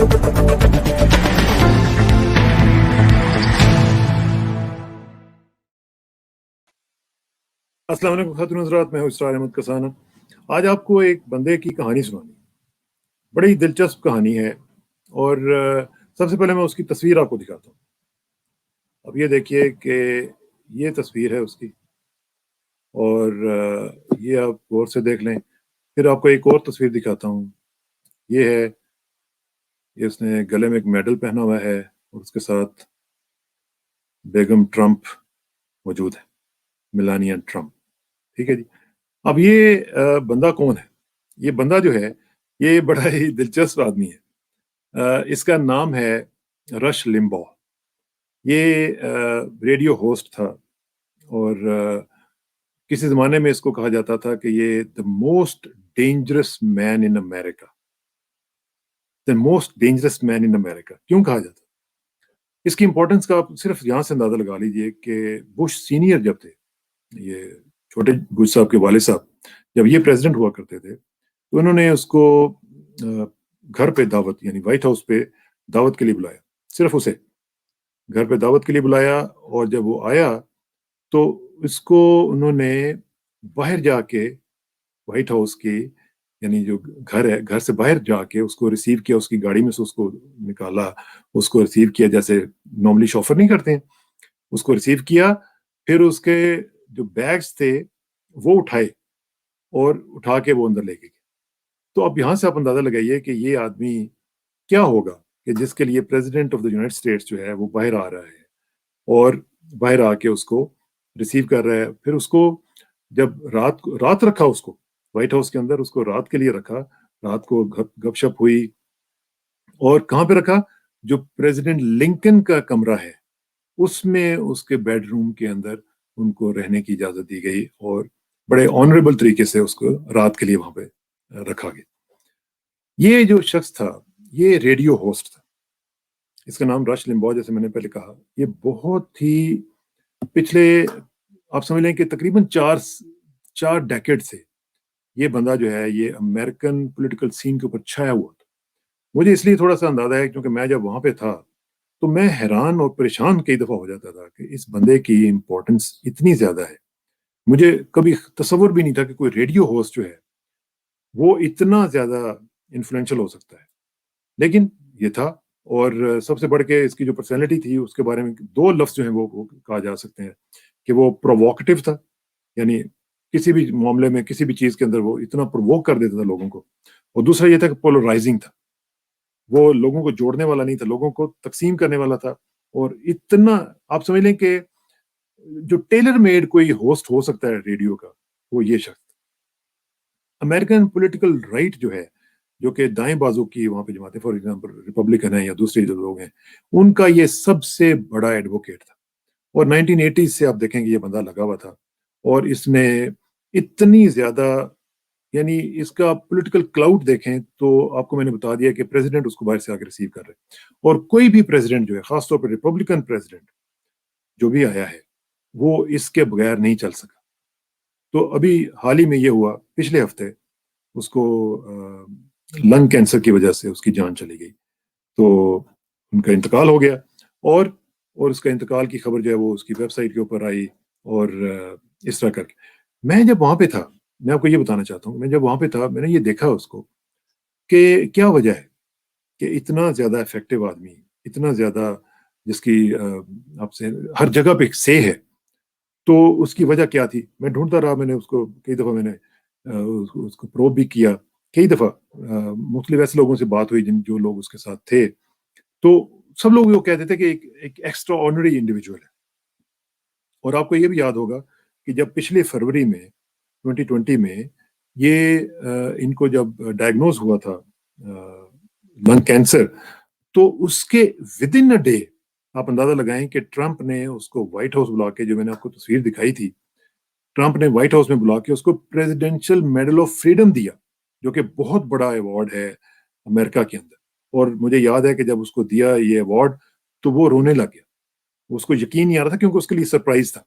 السلام علیکم خاتون حضرات، میں ہوں اسرار احمد کسانہ۔ آج آپ کو ایک بندے کی کہانی سنانی، بڑی دلچسپ کہانی ہے، اور سب سے پہلے میں اس کی تصویر آپ کو دکھاتا ہوں۔ اب یہ دیکھیے کہ یہ تصویر ہے اس کی، اور یہ آپ غور سے دیکھ لیں۔ پھر آپ کو ایک اور تصویر دکھاتا ہوں، یہ ہے، یہ اس نے گلے میں ایک میڈل پہنا ہوا ہے، اور اس کے ساتھ بیگم ٹرمپ موجود ہے، میلانیا ٹرمپ، ٹھیک ہے جی۔ اب یہ بندہ کون ہے؟ یہ بندہ جو ہے یہ بڑا ہی دلچسپ آدمی ہے۔ اس کا نام ہے رش لمبا۔ یہ ریڈیو ہوسٹ تھا، اور کسی زمانے میں اس کو کہا جاتا تھا کہ یہ the most dangerous man in America. The most dangerous man in America کیوں کہا جاتا؟ اس کی امپورٹنس کا آپ صرف یہاں سے اندازہ لگا لیجئے کہ بش سینئر جب تھے، یہ چھوٹے بش صاحب کے والد صاحب جب یہ پریزیڈنٹ ہوا کرتے تھے، تو انہوں نے اس کو گھر پہ دعوت، یعنی وائٹ ہاؤس پہ دعوت کے لیے بلایا، صرف اسے گھر پہ دعوت کے لیے بلایا۔ اور جب وہ آیا تو اس کو انہوں نے باہر جا کے وائٹ ہاؤس کی، یعنی جو گھر ہے، گھر سے باہر جا کے اس کو ریسیو کیا، اس کی گاڑی میں سے اس کو نکالا، اس کو ریسیو کیا جیسے نارملی شوفر نہیں کرتے ہیں، اس کو ریسیو کیا۔ پھر اس کے جو بیگز تھے وہ اٹھائے، اور اٹھا کے وہ اندر لے کے گئے۔ تو اب یہاں سے آپ اندازہ لگائیے کہ یہ آدمی کیا ہوگا کہ جس کے لیے president of the United States جو ہے وہ باہر آ رہا ہے، اور باہر آ کے اس کو ریسیو کر رہا ہے۔ پھر اس کو جب رات رکھا، اس کو وائٹ ہاؤس کے اندر اس کو رات کے لیے رکھا، رات کو گپ شپ ہوئی، اور کہاں پہ رکھا؟ جو پریزیڈنٹ لنکن کا کمرہ ہے اس میں، اس کے بیڈ روم کے اندر ان کو رہنے کی اجازت دی گئی، اور بڑے آنریبل طریقے سے اس کو رات کے لیے وہاں پہ رکھا گیا۔ یہ جو شخص تھا یہ ریڈیو ہوسٹ تھا، اس کا نام رش لمبا، جیسے میں نے پہلے کہا۔ یہ بہت ہی پچھلے، آپ سمجھ لیں کہ تقریباً چار ڈیکیڈ سے یہ بندہ جو ہے یہ امریکن پولیٹیکل سین کے اوپر چھایا ہوا تھا۔ مجھے اس لیے تھوڑا سا اندازہ ہے کیونکہ میں جب وہاں پہ تھا تو میں حیران اور پریشان کئی دفعہ ہو جاتا تھا کہ اس بندے کی امپورٹنس اتنی زیادہ ہے۔ مجھے کبھی تصور بھی نہیں تھا کہ کوئی ریڈیو ہوسٹ جو ہے وہ اتنا زیادہ انفلوئنشل ہو سکتا ہے، لیکن یہ تھا۔ اور سب سے بڑھ کے اس کی جو پرسنالٹی تھی اس کے بارے میں دو لفظ جو ہیں وہ کہا جا سکتے ہیں کہ وہ پروووکیٹو تھا، یعنی کسی بھی معاملے میں، کسی بھی چیز کے اندر وہ اتنا پرووک کر دیتا تھا لوگوں کو۔ اور دوسرا یہ تھا کہ پولرائزنگ تھا، وہ لوگوں کو جوڑنے والا نہیں تھا، لوگوں کو تقسیم کرنے والا تھا۔ اور اتنا آپ سمجھ لیں کہ جو ٹیلر میڈ کوئی ہوسٹ ہو سکتا ہے ریڈیو کا، وہ یہ شخص۔ امریکن پولیٹیکل رائٹ جو ہے، جو کہ دائیں بازو کی وہاں پہ جماعتیں، فار ایگزامپل ریپبلکن ہیں یا دوسرے جو لوگ ہیں، ان کا یہ سب سے بڑا ایڈوکیٹ تھا۔ اور 1980 سے آپ دیکھیں کہ یہ بندہ لگا ہوا تھا، اور اس نے اتنی زیادہ، یعنی اس کا پولیٹیکل کلاؤڈ دیکھیں تو آپ کو میں نے بتا دیا کہ پریزیڈنٹ اس کو باہر سے آ کے ریسیو کر رہے، اور کوئی بھی پریزیڈنٹ جو ہے، خاص طور پر ریپبلکن پریزیڈنٹ جو بھی آیا ہے، وہ اس کے بغیر نہیں چل سکا۔ تو ابھی حال ہی میں یہ ہوا، پچھلے ہفتے اس کو لنگ کینسر کی وجہ سے اس کی جان چلی گئی، تو ان کا انتقال ہو گیا۔ اور اس کا انتقال کی خبر جو ہے وہ اس کی ویب سائٹ کے اوپر آئی، اور اس طرح کر کے میں جب وہاں پہ تھا، میں آپ کو یہ بتانا چاہتا ہوں، میں جب وہاں پہ تھا میں نے یہ دیکھا اس کو کہ کیا وجہ ہے کہ اتنا زیادہ افیکٹو آدمی، اتنا زیادہ جس کی آپ سے ہر جگہ پہ سے ہے، تو اس کی وجہ کیا تھی؟ میں ڈھونڈتا رہا، میں نے اس کو کئی دفعہ میں نے اس کو پروب بھی کیا، کئی دفعہ مختلف ایسے لوگوں سے بات ہوئی جو لوگ اس کے ساتھ تھے، تو سب لوگ وہ کہتے تھے کہ ایک ایکسٹرا آرڈنری انڈیویجول ہے۔ اور آپ کو یہ بھی یاد ہوگا کہ جب پچھلے فروری میں 2020 میں یہ ان کو جب ڈائگنوز ہوا تھا لنگ کینسر، تو اس کے ود ان اے ڈے آپ اندازہ لگائیں کہ ٹرمپ نے اس کو وائٹ ہاؤس بلا کے، جو میں نے آپ کو تصویر دکھائی تھی، ٹرمپ نے وائٹ ہاؤس میں بلا کے اس کو پریزیڈینشل میڈل آف فریڈم دیا، جو کہ بہت بڑا ایوارڈ ہے امریکہ کے اندر۔ اور مجھے یاد ہے کہ جب اس کو دیا یہ ایوارڈ تو وہ رونے لگ گیا، اس کو یقین نہیں آ رہا تھا، کیونکہ اس کے لیے سرپرائز تھا۔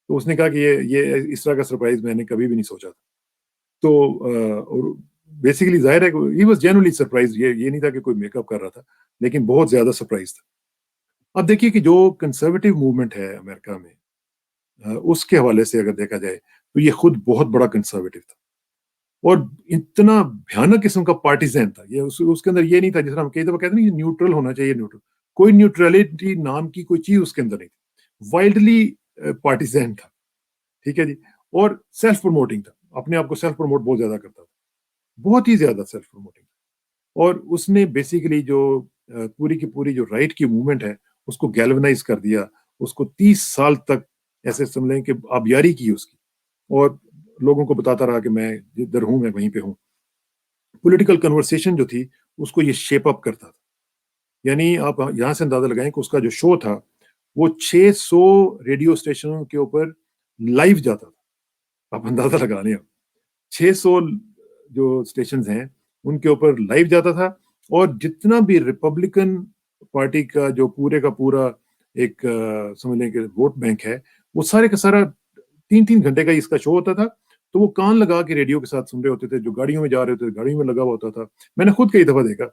تو اس نے کہا کہ یہ اس طرح کا سرپرائز میں نے کبھی بھی نہیں سوچا تھا۔ تو اور بیسیکلی ظاہر ہے ہی واز جینولی سرپرائز. یہ نہیں تھا کہ کوئی میک اپ کر رہا تھا, لیکن بہت زیادہ سرپرائز تھا. اب دیکھیے کہ جو کنسرویٹو موومنٹ ہے امریکہ میں, اس کے حوالے سے اگر دیکھا جائے تو یہ خود بہت بڑا کنسرویٹو تھا, اور اتنا بھیانک قسم کا پارٹیزن تھا. یہ اس کے اندر یہ نہیں تھا جس طرح ہم کئی دفعہ کہتے ہیں نیوٹرل ہونا چاہیے. نیوٹرل, کوئی نیوٹرلٹی نام کی کوئی چیز اس کے اندر نہیں تھی. وائلڈلی پارٹیزن تھا, ٹھیک ہے جی, اور سیلف پروموٹنگ تھا. اپنے آپ کو سیلف پروموٹ بہت زیادہ کرتا تھا, بہت ہی زیادہ سیلف پروموٹنگ. اور اس نے بیسیکلی جو پوری کی پوری جو رائٹ کی موومنٹ ہے اس کو گیلونائز کر دیا. اس کو 30 سال تک ایسے سمجھیں کہ آبیاری کی اس کی, اور لوگوں کو بتاتا رہا کہ میں جدھر ہوں میں وہیں پہ ہوں. پولیٹیکل کنورسیشن جو تھی اس کو یہ شیپ اپ کرتا تھا. یعنی آپ یہاں سے اندازہ لگائیں کہ اس کا جو شو تھا وہ 600 ریڈیو اسٹیشنوں کے اوپر لائیو جاتا تھا. آپ اندازہ لگا لیں, 600 جو اسٹیشنز ہیں ان کے اوپر لائیو جاتا تھا. اور جتنا بھی ریپبلکن پارٹی کا جو پورے کا پورا ایک سمجھ لیں کہ ووٹ بینک ہے, وہ سارے کا سارا 3 گھنٹے کا اس کا شو ہوتا تھا. تو وہ کان لگا کے ریڈیو کے ساتھ سن رہے ہوتے تھے. جو گاڑیوں میں جا رہے ہوتے تھے گاڑیوں میں لگا ہوا ہوتا تھا. میں نے خود کئی دفعہ دیکھا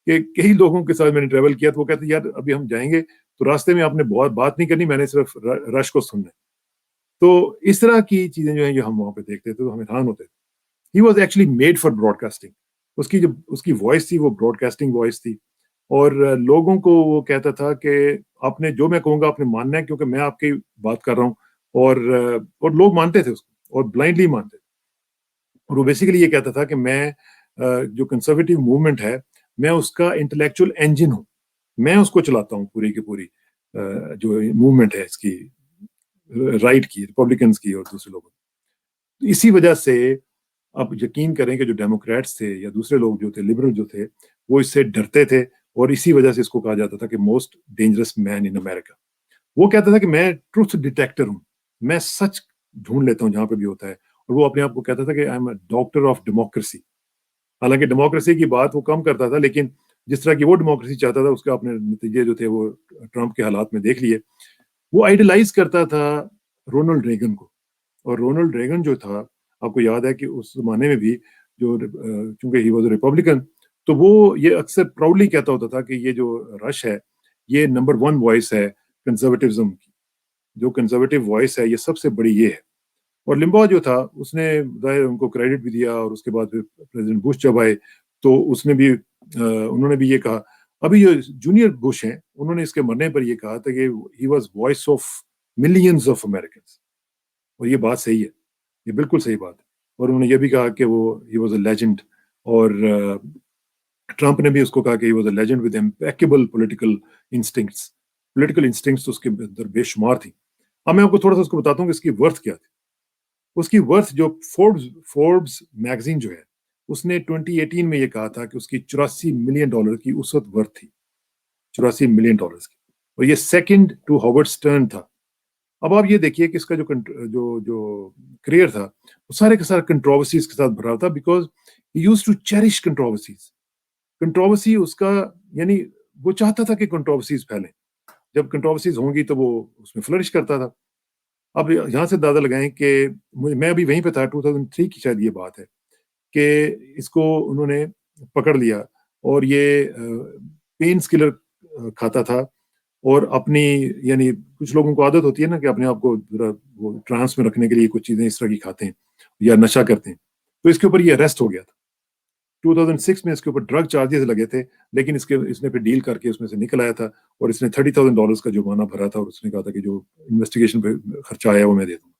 کہ کئی لوگوں کے ساتھ میں نے ٹریول کیا تو وہ کہتے یار ابھی ہم جائیں گے تو راستے میں آپ نے بہت بات نہیں کرنی, میں نے صرف رش کو سننا ہے. تو اس طرح کی چیزیں جو ہیں جو ہم وہاں پہ دیکھتے تھے تو ہم حیران ہوتے تھے. He was actually made for broadcasting. اس کی وائس تھی وہ براڈ کاسٹنگ وائس تھی. اور لوگوں کو وہ کہتا تھا کہ آپ نے جو میں کہوں گا آپ نے ماننا ہے کیونکہ میں آپ کی بات کر رہا ہوں. اور لوگ مانتے تھے اس کو, اور بلائنڈلی مانتے تھے. اور وہ بیسیکلی یہ کہتا تھا کہ میں جو کنسرویٹو موومنٹ ہے میں اس کا انٹلیکچوئل انجن ہوں, میں اس کو چلاتا ہوں پوری کی پوری جو موومنٹ ہے اس کی رائٹ کی, ریپبلکنز کی اور دوسرے لوگوں کی. اسی وجہ سے آپ یقین کریں کہ جو ڈیموکریٹس تھے یا دوسرے لوگ جو تھے لبرل جو تھے وہ اس سے ڈرتے تھے, اور اسی وجہ سے اس کو کہا جاتا تھا کہ موسٹ ڈینجرس مین ان امریکہ. وہ کہتا تھا کہ میں ٹروتھ ڈیٹیکٹر ہوں, میں سچ ڈھونڈ لیتا ہوں جہاں پہ بھی ہوتا ہے. اور وہ اپنے آپ کو کہتا تھا کہ I am a doctor of democracy. حالانکہ ڈیموکریسی کی بات وہ کم کرتا تھا, لیکن جس طرح کی وہ ڈیموکریسی چاہتا تھا اس کے اپنے نتیجے جو تھے وہ ٹرمپ کے حالات میں دیکھ لیے. وہ آئیڈیلائز کرتا تھا رونلڈ ریگن کو. اور رونلڈ ریگن جو تھا آپ کو یاد ہے کہ اس زمانے میں بھی جو چونکہ ہی واز ریپبلکن تو وہ یہ اکثر پراؤڈلی کہتا ہوتا تھا کہ یہ جو رش ہے یہ نمبر 1 وائس ہے کنزرویٹزم کی. جو کنزرویٹو وائس ہے یہ سب سے بڑی یہ ہے. اور لمبا جو تھا اس نے ظاہر ان کو کریڈٹ بھی دیا, اور اس کے بعد پھر پریزیڈنٹ بش جب آئے تو اس نے بھی انہوں نے بھی یہ کہا. ابھی جو جونیئر بش ہیں انہوں نے اس کے مرنے پر یہ کہا تھا کہ he was voice of millions of Americans. اور یہ بات صحیح ہے, یہ بالکل صحیح بات ہے. اور انہوں نے یہ بھی کہا کہ وہ ہی واز اے لیجنڈ, اور ٹرمپ نے بھی اس کو کہا کہ he was a legend with impeccable political instincts. Political instincts اس کے اندر بے شمار تھی. اب میں آپ کو تھوڑا سا اس کو بتاتا ہوں کہ اس کی ورتھ کیا تھی. اس کی ورتھ جو فوربس میگزین جو ہے اس نے 2018 میں یہ کہا تھا کہ اس کی $84 ملین کی اس وقت ورتھ تھی, $84 ملین کی. اور یہ سیکنڈ ٹو ہاورڈ سٹرن تھا. اب آپ یہ دیکھیے کہ اس کا جو کریئر تھا وہ سارے کا سارا کنٹروورسیز کے ساتھ بھرا تھا, because he used to cherish controversy اس کا, یعنی وہ چاہتا تھا کہ کنٹروورسیز پھیلیں. جب کنٹروورسیز ہوں گی تو وہ اس میں فلرش کرتا تھا. اب یہاں سے اندازہ لگائیں کہ میں ابھی وہیں پہ تھا 2003 کی شاید یہ بات ہے کہ اس کو انہوں نے پکڑ لیا, اور یہ پینس کلر کھاتا تھا. اور اپنی یعنی کچھ لوگوں کو عادت ہوتی ہے نا کہ اپنے آپ کو وہ ٹرانس میں رکھنے کے لیے کچھ چیزیں اس طرح کی کھاتے ہیں یا نشہ کرتے ہیں. تو اس کے اوپر یہ اریسٹ ہو گیا تھا 2006 میں. اس کے اوپر ڈرگ چارجز لگے تھے, لیکن اس نے پھر ڈیل کر کے اس میں سے نکل آیا تھا, اور اس نے $30,000 کا جرمانہ بھرا تھا, اور اس نے کہا تھا کہ جو انویسٹیگیشن پہ خرچہ آیا وہ میں دے دوں.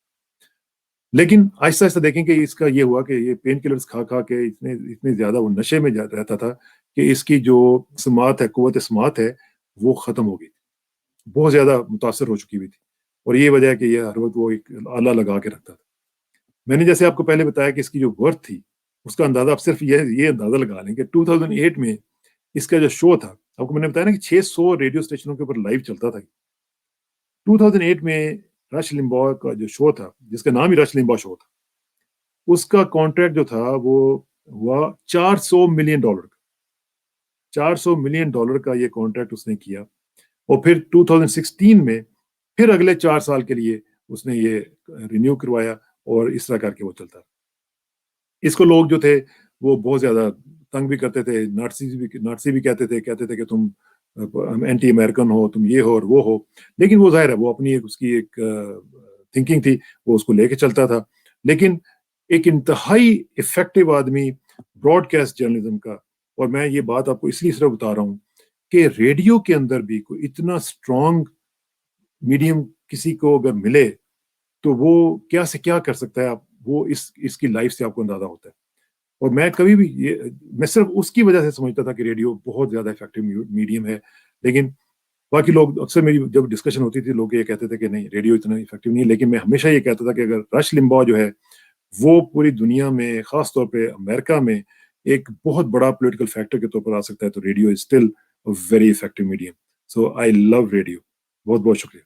لیکن آہستہ آہستہ دیکھیں کہ اس کا یہ ہوا کہ یہ پین کلرز کھا کھا کے اتنے زیادہ وہ نشے میں رہتا تھا کہ اس کی جو سماعت ہے, قوت سماعت ہے, وہ ختم ہو گئی تھی, بہت زیادہ متاثر ہو چکی ہوئی تھی. اور یہ وجہ ہے کہ یہ ہر وقت وہ ایک آلہ لگا کے رکھتا تھا. میں نے جیسے آپ کو پہلے بتایا کہ اس کی جو ورتھ تھی اس کا اندازہ آپ صرف یہ اندازہ لگا لیں کہ 2008 میں اس کا جو شو تھا, آپ کو میں نے بتایا نا کہ 600 ریڈیو اسٹیشنوں کے اوپر لائیو چلتا تھا. 2008 میں رش لمبا کا جو شو تھا, جس کا نام ہی رش لمبا شو تھا, اس کا کانٹریکٹ جو تھا وہ ہوا $400 ملین کا. $400 ملین کا یہ کانٹریکٹ اس نے کیا. اور پھر 2016 میں پھر اگلے 4 سال کے لیے اس نے یہ رینیو کروایا, اور اس طرح کر کے وہ چلتا. اس کو لوگ جو تھے وہ بہت زیادہ تنگ بھی کرتے تھے، ناٹسی بھی کہتے تھے کہ تم اینٹی امریکن ہو، تم یہ ہو اور وہ ہو، لیکن وہ ظاہر ہے وہ اپنی اس کی ایک تھنکنگ تھی، وہ اس کو لے کے چلتا تھا. لیکن ایک انتہائی افیکٹو آدمی براڈ کاسٹ جرنلزم کا، اور میں یہ بات آپ کو اس لیے صرف بتا رہا ہوں کہ ریڈیو کے اندر بھی کوئی اتنا اسٹرانگ میڈیم کسی کو اگر ملے تو وہ کیا سے کیا کر سکتا ہے، آپ وہ اس کی لائف سے آپ کو اندازہ ہوتا ہے. اور میں کبھی بھی میں صرف اس کی وجہ سے سمجھتا تھا کہ ریڈیو بہت زیادہ افیکٹو میڈیم ہے. لیکن باقی لوگ اکثر میری جب ڈسکشن ہوتی تھی لوگ یہ کہتے تھے کہ نہیں ریڈیو اتنا افیکٹو نہیں ہے، لیکن میں ہمیشہ یہ کہتا تھا کہ اگر رش لمبا جو ہے وہ پوری دنیا میں خاص طور پہ امریکہ میں ایک بہت بڑا پولیٹیکل فیکٹر کے طور پر آ سکتا ہے تو radio is still very effective medium. So I love radio. بہت بہت شکریہ.